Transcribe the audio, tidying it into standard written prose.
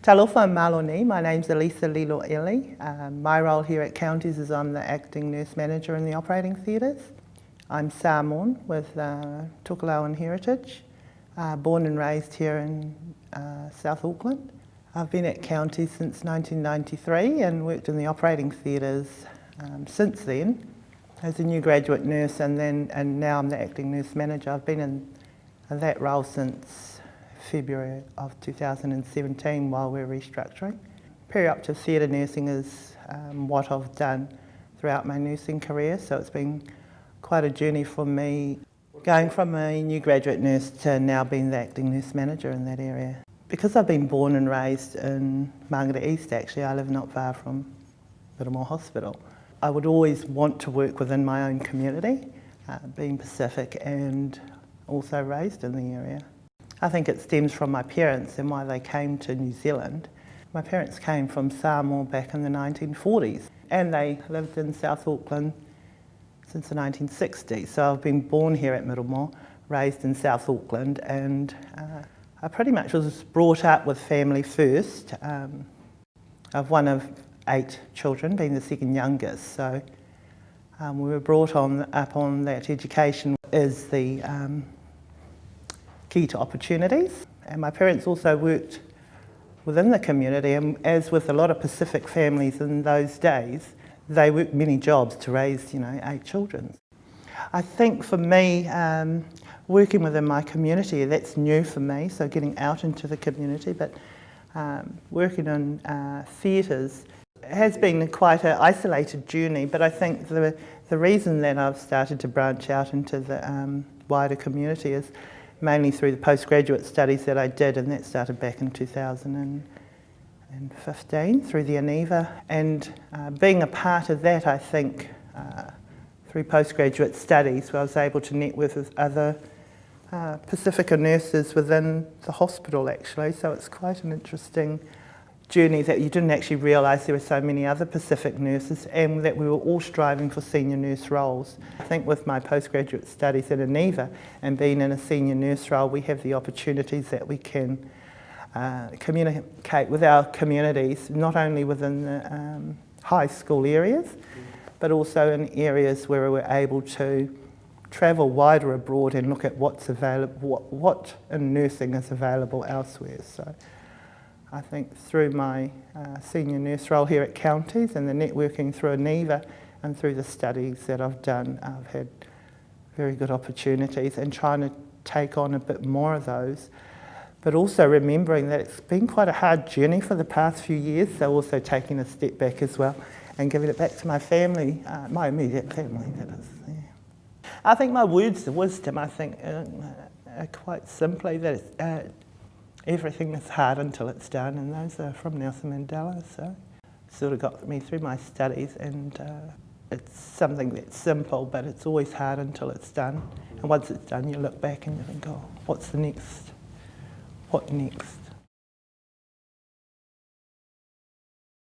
Talofa Maloni, my name's Ailsa Lilo Eli. My role here at Counties is I'm the acting nurse manager in the operating theatres. I'm Samoan with Tokelauan heritage, born and raised here in South Auckland. I've been at Counties since 1993 and worked in the operating theatres since then as a new graduate nurse, and now I'm the acting nurse manager. I've been in that role since February of 2017 while we're restructuring. Perioperative theatre nursing is what I've done throughout my nursing career, so it's been quite a journey for me going from a new graduate nurse to now being the acting nurse manager in that area. Because I've been born and raised in Mangere East, actually, I live not far from Middlemore Hospital. I would always want to work within my own community, being Pacific and also raised in the area. I think it stems from my parents and why they came to New Zealand. My parents came from Samoa back in the 1940s and they lived in South Auckland since the 1960s. So I've been born here at Middlemore, raised in South Auckland, and I pretty much was brought up with family first. Of one of 8 children, being the second youngest. So we were brought up on that education is the key to opportunities, and my parents also worked within the community, and as with a lot of Pacific families in those days, they worked many jobs to raise 8 children. I think for me, working within my community, that's new for me, so getting out into the community, but working in theatres has been quite an isolated journey, but I think the reason that I've started to branch out into the wider community is mainly through the postgraduate studies that I did, and that started back in 2015 through the ANEVA. And being a part of that, I think, through postgraduate studies, where I was able to network with other Pacifica nurses within the hospital, actually. So it's quite an interesting journey that you didn't actually realise there were so many other Pacific nurses and that we were all striving for senior nurse roles. I think with my postgraduate studies at ANEVA and being in a senior nurse role, we have the opportunities that we can communicate with our communities, not only within the high school areas, but also in areas where we're able to travel wider abroad and look at what's available, what in nursing is available elsewhere. So I think through my senior nurse role here at Counties and the networking through ANEVA and through the studies that I've done, I've had very good opportunities and trying to take on a bit more of those. But also remembering that it's been quite a hard journey for the past few years, so also taking a step back as well and giving it back to my family, my immediate family, that is. Yeah. I think my words of wisdom, I think, are quite simply that it's, everything is hard until it's done, and those are from Nelson Mandela, so sort of got me through my studies, and it's something that's simple, but it's always hard until it's done. And once it's done, you look back and you think, oh, what's the next? What next?